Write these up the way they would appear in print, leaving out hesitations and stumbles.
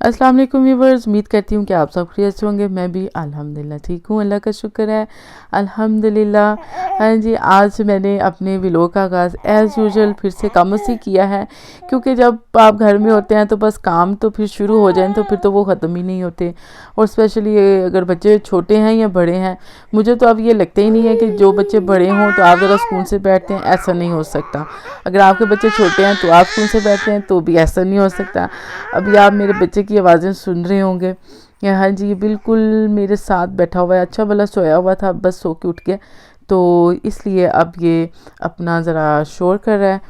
अस्सलाम वालेकुम व्यूअर्स, उम्मीद करती हूँ कि आप सब खैरियत से होंगे। मैं भी अल्हम्दुलिल्लाह ठीक हूँ, अल्लाह का शुक्र है अल्हम्दुलिल्लाह। हाँ जी, आज मैंने अपने व्लॉग का आगाज़ एज़ यूजुअल फिर से कामों से किया है, क्योंकि जब आप घर में होते हैं तो बस काम तो फिर शुरू हो जाएं तो फिर तो वो ख़त्म ही नहीं होते। और स्पेशली अगर बच्चे छोटे हैं या बड़े हैं, मुझे तो अब ये लगता ही नहीं है कि जो बच्चे बड़े हों तो आप ज़रा स्कूल से बैठते हैं, ऐसा नहीं हो सकता। अगर आपके बच्चे छोटे हैं तो आप स्कूल से बैठते हैं तो भी ऐसा नहीं हो सकता। अभी आप मेरे बच्चे की आवाज़ें सुन रहे होंगे। हाँ जी, बिल्कुल मेरे साथ बैठा हुआ है, अच्छा भला सोया हुआ था, बस सो के उठ गया तो इसलिए अब ये अपना ज़रा शोर कर रहा है।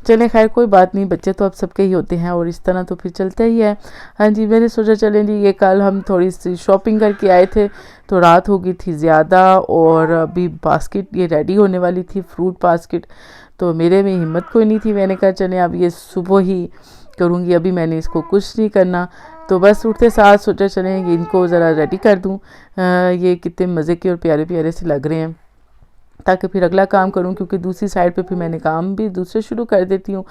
चलें खैर कोई बात नहीं, बच्चे तो अब सबके ही होते हैं और इस तरह तो फिर चलता ही है। हाँ जी, मैंने सोचा चलें जी, ये कल हम थोड़ी सी शॉपिंग करके आए थे तो रात हो गई थी ज़्यादा, और अभी बास्केट ये रेडी होने वाली थी, फ्रूट बास्केट। तो मेरे में हिम्मत कोई नहीं थी, मैंने कहा चलें अब ये सुबह ही करूँगी, अभी मैंने इसको कुछ नहीं करना। तो बस उठते साथ सोचा चलें इनको ज़रा रेडी कर दूँ। ये कितने मज़े के और प्यारे प्यारे से लग रहे हैं, ताकि फिर अगला काम करूं, क्योंकि दूसरी साइड पे फिर मैंने काम भी दूसरे शुरू कर देती हूँ।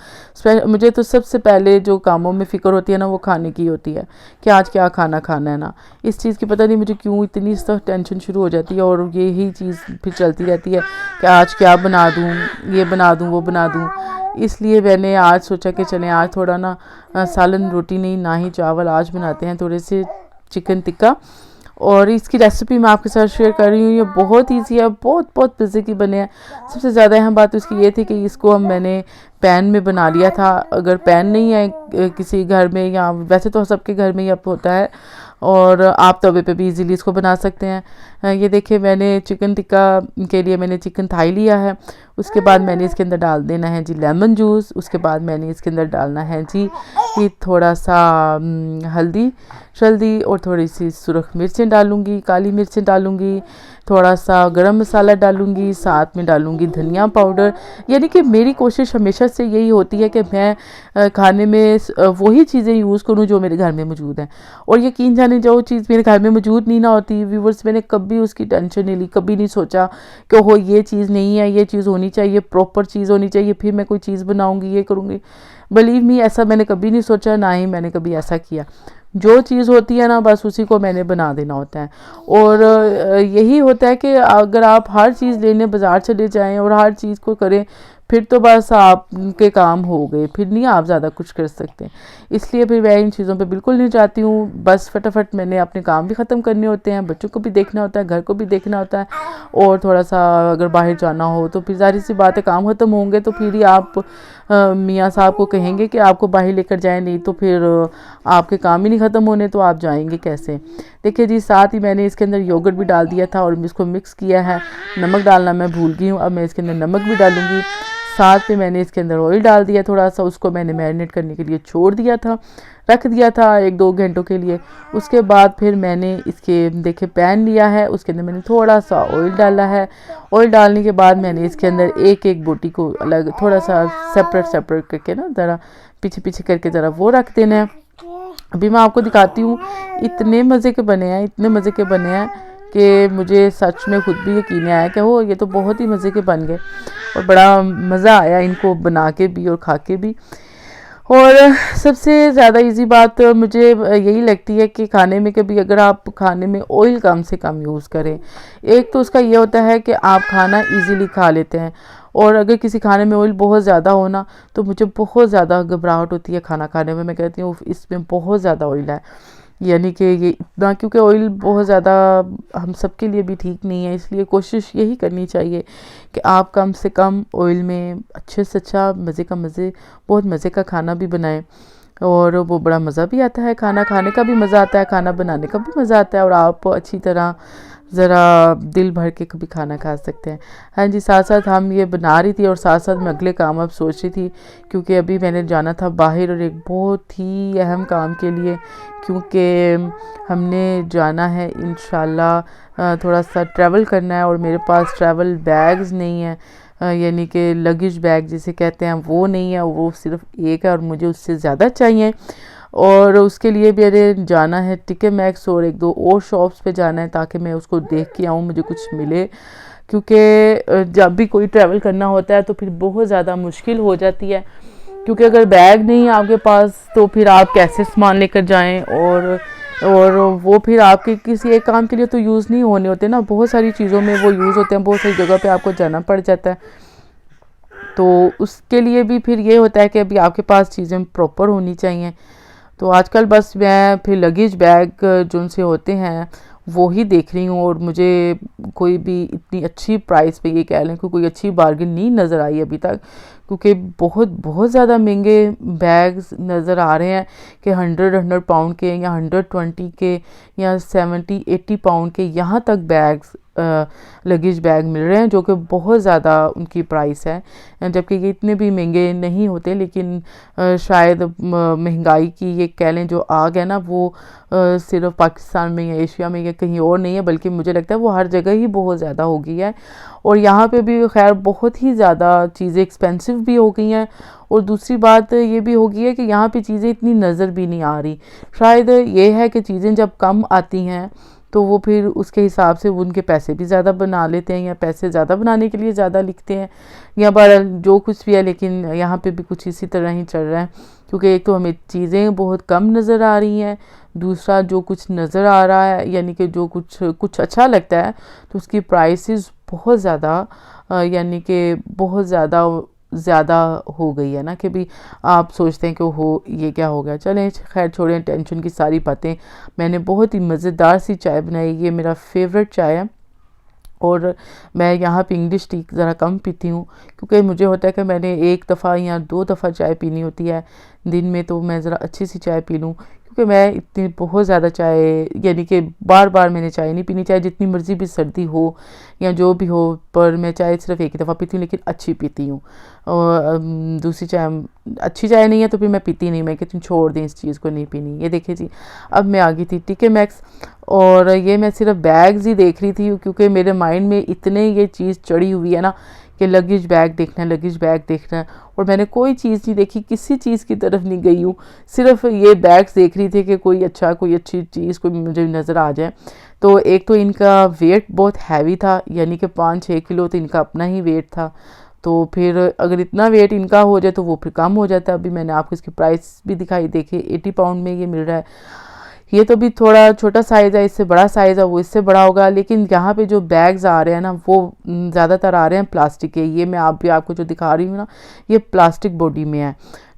मुझे तो सबसे पहले जो कामों में फ़िक्र होती है ना, वो खाने की होती है कि आज क्या खाना खाना है ना। इस चीज़ की पता नहीं मुझे क्यों इतनी टेंशन शुरू हो जाती है, और यही चीज़ फिर चलती रहती है कि आज क्या बना दूँ, ये बना दूँ, वो बना दूँ। इसलिए मैंने आज सोचा कि चलें आज थोड़ा ना सालन रोटी नहीं, ना ही चावल, आज बनाते हैं थोड़े से चिकन टिक्का। और इसकी रेसिपी मैं आपके साथ शेयर कर रही हूँ। ये बहुत ईजी है, बहुत बहुत मज़े की बने हैं। सबसे ज़्यादा अहम बात उसकी ये थी कि इसको मैंने पैन में बना लिया था। अगर पैन नहीं है किसी घर में, या वैसे तो सबके घर में ही अब होता है, और आप तवे पे भी इजीली इसको बना सकते हैं। ये देखिए, मैंने चिकन टिक्का के लिए मैंने चिकन थाई लिया है। उसके बाद मैंने इसके अंदर डाल देना है जी लेमन जूस। उसके बाद मैंने इसके अंदर डालना है जी कि थोड़ा सा हल्दी शल्दी, और थोड़ी सी सुरख मिर्चें डालूँगी, काली मिर्चें डालूँगी, थोड़ा सा गरम मसाला डालूँगी, साथ में डालूँगी धनिया पाउडर। यानी कि मेरी कोशिश हमेशा से यही होती है कि मैं खाने में वही चीज़ें यूज़ करूँ जो मेरे घर में मौजूद हैं। और यकीन जाने जो चीज़ मेरे घर में मौजूद नहीं ना होती व्यूवर्स, मैंने कभी उसकी टेंशन नहीं ली, कभी नहीं सोचा कि हो ये चीज़ नहीं है, ये चीज़ होनी चाहिए, प्रॉपर चीज़ होनी चाहिए, फिर मैं कोई चीज़ बनाऊँगी, ये करूँगी। बिलीव मी, ऐसा मैंने कभी नहीं सोचा, ना ही मैंने कभी ऐसा किया। जो चीज़ होती है ना, बस उसी को मैंने बना देना होता है। और यही होता है कि अगर आप हर चीज़ लेने बाज़ार चले जाएं और हर चीज़ को करें, फिर तो बस आपके काम हो गए, फिर नहीं आप ज़्यादा कुछ कर सकते। इसलिए फिर मैं इन चीज़ों पे बिल्कुल नहीं चाहती हूँ। बस फटाफट मैंने अपने काम भी ख़त्म करने होते हैं, बच्चों को भी देखना होता है, घर को भी देखना होता है, और थोड़ा सा अगर बाहर जाना हो तो फिर ज़ाहिर सी बात है काम ख़त्म होंगे तो फिर ही आप मियाँ साहब को कहेंगे कि आपको बाहर लेकर जाएं, नहीं तो फिर आपके काम ही नहीं ख़त्म होने तो आप जाएंगे कैसे। देखिए जी, साथ ही मैंने इसके अंदर योगर्ट भी डाल दिया था और इसको मिक्स किया है। नमक डालना मैं भूल गई हूँ, अब मैं इसके अंदर नमक भी डालूँगी। साथ में मैंने इसके अंदर ऑयल डाल दिया थोड़ा सा, उसको मैंने मैरिनेट करने के लिए छोड़ दिया था, रख दिया था 1-2 घंटों के लिए। उसके बाद फिर मैंने इसके देखिए पैन लिया है, उसके अंदर मैंने थोड़ा सा ऑयल डाला है। ऑयल डालने के बाद मैंने इसके अंदर एक एक बोटी को अलग थोड़ा सा सेपरेट करके ना ज़रा पीछे पीछे करके ज़रा वो रख देना है। अभी मैं आपको दिखाती हूँ, इतने मज़े के बने हैं, इतने मज़े के बने हैं कि मुझे सच में खुद भी यकीन आया कि वो ये तो बहुत ही मज़े के बन गए, और बड़ा मज़ा आया इनको बना के भी और खा के भी। और सबसे ज़्यादा इजी बात मुझे यही लगती है कि खाने में कभी अगर आप खाने में ऑयल कम से कम यूज़ करें। एक तो उसका ये होता है कि आप खाना इजीली खा लेते हैं, और अगर किसी खाने में ऑयल बहुत ज़्यादा हो ना तो मुझे बहुत ज़्यादा घबराहट होती है खाना खाने में। मैं कहती हूँ इसमें बहुत ज़्यादा ऑयल है, यानी कि ये इतना, क्योंकि ऑयल बहुत ज़्यादा हम सबके लिए भी ठीक नहीं है। इसलिए कोशिश यही करनी चाहिए कि आप कम से कम ऑयल में अच्छे से अच्छा बहुत मज़े का खाना भी बनाएं, और वो बड़ा मज़ा भी आता है, खाना खाने का भी मज़ा आता है, खाना बनाने का भी मज़ा आता है, और आप अच्छी तरह ज़रा दिल भर के कभी खाना खा सकते हैं। हाँ जी, साथ साथ हम ये बना रही थी और साथ साथ मैं अगले काम अब सोच रही थी, क्योंकि अभी मैंने जाना था बाहर और एक बहुत ही अहम काम के लिए, क्योंकि हमने जाना है इंशाल्लाह, थोड़ा सा ट्रैवल करना है, और मेरे पास ट्रैवल बैग्स नहीं है, यानी कि लगेज बैग जिसे कहते हैं वो नहीं है, वो सिर्फ एक है और मुझे उससे ज़्यादा चाहिए। और उसके लिए भी मैंने जाना है टिके मैक्स और 1-2 और शॉप्स पे जाना है, ताकि मैं उसको देख के आऊँ, मुझे कुछ मिले। क्योंकि जब भी कोई ट्रैवल करना होता है तो फिर बहुत ज़्यादा मुश्किल हो जाती है क्योंकि अगर बैग नहीं है आपके पास तो फिर आप कैसे सामान लेकर जाएं, और वो फिर आपके किसी एक काम के लिए तो यूज़ नहीं होने होते ना, बहुत सारी चीज़ों में वो यूज़ होते हैं, बहुत सारी जगह पे आपको जाना पड़ जाता है। तो उसके लिए भी फिर ये होता है कि अभी आपके पास चीज़ें प्रॉपर होनी चाहिए। तो आजकल बस मैं फिर लगेज बैग जो उनसे होते हैं वो ही देख रही हूँ, और मुझे कोई भी इतनी अच्छी प्राइस पे ये कह लें कि कोई अच्छी बार्गेन नहीं नज़र आई अभी तक, क्योंकि बहुत बहुत ज़्यादा महंगे बैग्स नज़र आ रहे हैं कि 100 पाउंड के या 120 के या 70-80 पाउंड के यहाँ तक बैग्स लगेज बैग मिल रहे हैं, जो कि बहुत ज़्यादा उनकी प्राइस है, जबकि ये इतने भी महंगे नहीं होते। लेकिन शायद महंगाई की ये कह लें जो आग है ना, वो सिर्फ पाकिस्तान में या एशिया में या कहीं और नहीं है, बल्कि मुझे लगता है वो हर जगह ही बहुत ज़्यादा हो गई है। और यहाँ पे भी खैर बहुत ही ज़्यादा चीज़ें एक्सपेंसिव भी हो गई हैं, और दूसरी बात ये भी हो गई है कि यहाँ पे चीज़ें इतनी नज़र भी नहीं आ रही। शायद ये है कि चीज़ें जब कम आती हैं तो वो फिर उसके हिसाब से वो उनके पैसे भी ज़्यादा बना लेते हैं, या पैसे ज़्यादा बनाने के लिए ज़्यादा लिखते हैं, या बहरहाल जो कुछ भी है। लेकिन यहाँ पे भी कुछ इसी तरह ही चल रहा है, क्योंकि एक तो हमें चीज़ें बहुत कम नज़र आ रही हैं, दूसरा जो कुछ नज़र आ रहा है यानी कि जो कुछ अच्छा लगता है तो उसकी प्राइसेस बहुत ज़्यादा यानी कि बहुत ज़्यादा हो गई है ना, कि भी आप सोचते हैं कि हो ये क्या हो गया। चलें खैर छोड़ें टेंशन की सारी बातें। मैंने बहुत ही मज़ेदार सी चाय बनाई, ये मेरा फेवरेट चाय है, और मैं यहाँ पे इंग्लिश टी ज़रा कम पीती हूँ, क्योंकि मुझे होता है कि मैंने एक दफ़ा या 2 दफ़ा चाय पीनी होती है दिन में, तो मैं ज़रा अच्छी सी चाय पी लूँ, क्योंकि मैं इतनी बहुत ज़्यादा चाय यानी कि बार बार मैंने चाय नहीं पीनी, चाहे जितनी मर्ज़ी भी सर्दी हो या जो भी हो, पर मैं चाय सिर्फ एक ही दफ़ा पीती हूँ, लेकिन अच्छी पीती हूँ। और दूसरी चाय अच्छी चाय नहीं है तो फिर मैं पीती नहीं, मैं कहती हूँ छोड़ दें इस चीज़ को, नहीं पीनी। ये देखिए जी, अब मैं आ गई थी टीके मैक्स, और ये मैं सिर्फ बैग्स ही देख रही थी, क्योंकि मेरे माइंड में इतने ये चीज़ चढ़ी हुई है ना कि लगेज बैग देखना है, लगेज बैग देखना है, और मैंने कोई चीज़ नहीं देखी, किसी चीज़ की तरफ नहीं गई हूँ, सिर्फ ये बैग्स देख रही थी कि कोई अच्छी चीज़ कोई मुझे नज़र आ जाए। तो एक तो इनका वेट बहुत हैवी था, यानी कि 5-6 किलो तो इनका अपना ही वेट था, तो फिर अगर इतना वेट इनका हो जाए तो वो फिर कम हो जाता है। अभी मैंने आपको इसकी प्राइस भी दिखाई, देखिए 80 पाउंड में ये मिल रहा है। ये तो भी थोड़ा छोटा साइज़ है, इससे बड़ा साइज़ है वो इससे बड़ा होगा, लेकिन यहाँ पे जो बैग्स आ रहे हैं ना वो ज़्यादातर आ रहे हैं प्लास्टिक के। ये मैं आपको जो दिखा रही हूँ ना, ये प्लास्टिक बॉडी में है।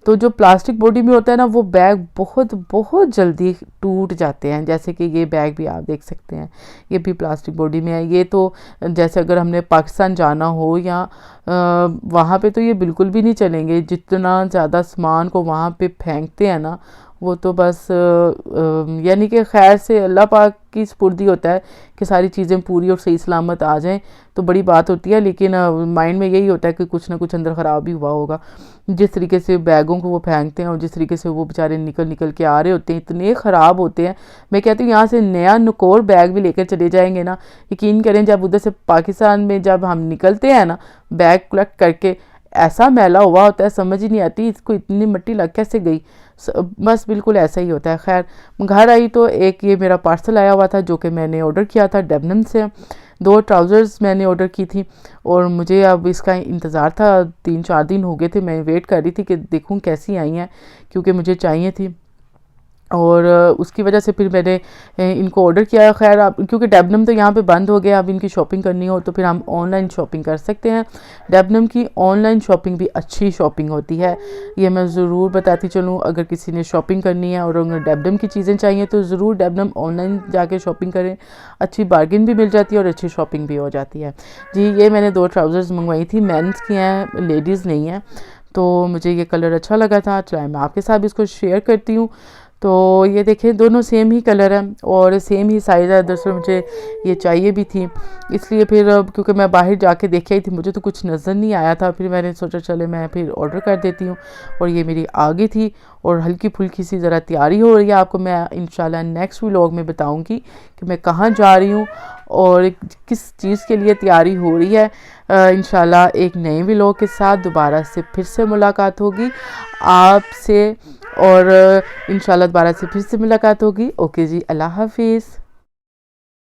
तो जो प्लास्टिक बॉडी में होता है ना, वो बैग बहुत बहुत जल्दी टूट जाते हैं, जैसे कि ये बैग भी आप देख सकते हैं, ये भी प्लास्टिक बॉडी में है। ये तो जैसे अगर हमने पाकिस्तान जाना हो या वहाँ पे तो ये बिल्कुल भी नहीं चलेंगे, जितना ज़्यादा सामान को वहाँ पे फेंकते हैं ना, वो तो बस यानी कि खैर से अल्लाह पाक की स्पुर्दी होता है कि सारी चीज़ें पूरी और सही सलामत आ जाएं तो बड़ी बात होती है। लेकिन माइंड में यही होता है कि कुछ ना कुछ अंदर ख़राब ही हुआ होगा। जिस तरीके से बैगों को वो फेंकते हैं और जिस तरीके से वो बेचारे निकल के आ रहे होते हैं, इतने ख़राब होते हैं। मैं कहती हूँ यहाँ से नया नकोर बैग भी लेकर चले जाएंगे ना, यकीन करें जब उधर से पाकिस्तान में जब हम निकलते हैं ना बैग कलेक्ट करके, ऐसा मैला हुआ होता है, समझ ही नहीं आती इसको इतनी मिट्टी लग कैसे गई। बस बिल्कुल ऐसा ही होता है। खैर घर आई तो एक ये मेरा पार्सल आया हुआ था जो कि मैंने ऑर्डर किया था डेबनम से। 2 ट्राउज़र्स मैंने ऑर्डर की थी और मुझे अब इसका इंतज़ार था, 3-4 दिन हो गए थे, मैं वेट कर रही थी कि देखूं कैसी आई हैं, क्योंकि मुझे चाहिए थी और उसकी वजह से फिर मैंने इनको ऑर्डर किया। खैर अब क्योंकि डेबनम तो यहाँ पे बंद हो गया, अब इनकी शॉपिंग करनी हो तो फिर हम ऑनलाइन शॉपिंग कर सकते हैं। डेबनम की ऑनलाइन शॉपिंग भी अच्छी शॉपिंग होती है, ये मैं ज़रूर बताती चलूँ। अगर किसी ने शॉपिंग करनी है और अगर डेबनम की चीज़ें चाहिए तो ज़रूर डेबनम ऑनलाइन जाके शॉपिंग करें, अच्छी बार्गेन भी मिल जाती है और अच्छी शॉपिंग भी हो जाती है। जी ये मैंने 2 ट्राउज़र्स मंगवाई थी, मेंस की हैं, लेडीज़ नहीं हैं, तो मुझे ये कलर अच्छा लगा था, चलो मैं आपके साथ भी इसको शेयर करती हूँ। तो ये देखें दोनों सेम ही कलर है और सेम ही साइज़ है, दरअसल मुझे ये चाहिए भी थी, इसलिए फिर क्योंकि मैं बाहर जाके देख आई थी, मुझे तो कुछ नज़र नहीं आया था, फिर मैंने सोचा चले मैं फिर ऑर्डर कर देती हूँ। और ये मेरी आ गई थी और हल्की फुल्की सी ज़रा तैयारी हो रही है। आपको मैं इंशाल्लाह नेक्स्ट व्लॉग में बताऊँगी कि मैं कहाँ जा रही हूँ और किस चीज़ के लिए तैयारी हो रही है। इंशाल्लाह एक नए व्लॉग के साथ दोबारा से फिर से मुलाकात होगी आपसे और इंशाल्लाह दोबारा से फिर से मुलाकात होगी। ओके जी, अल्लाह हाफिज़।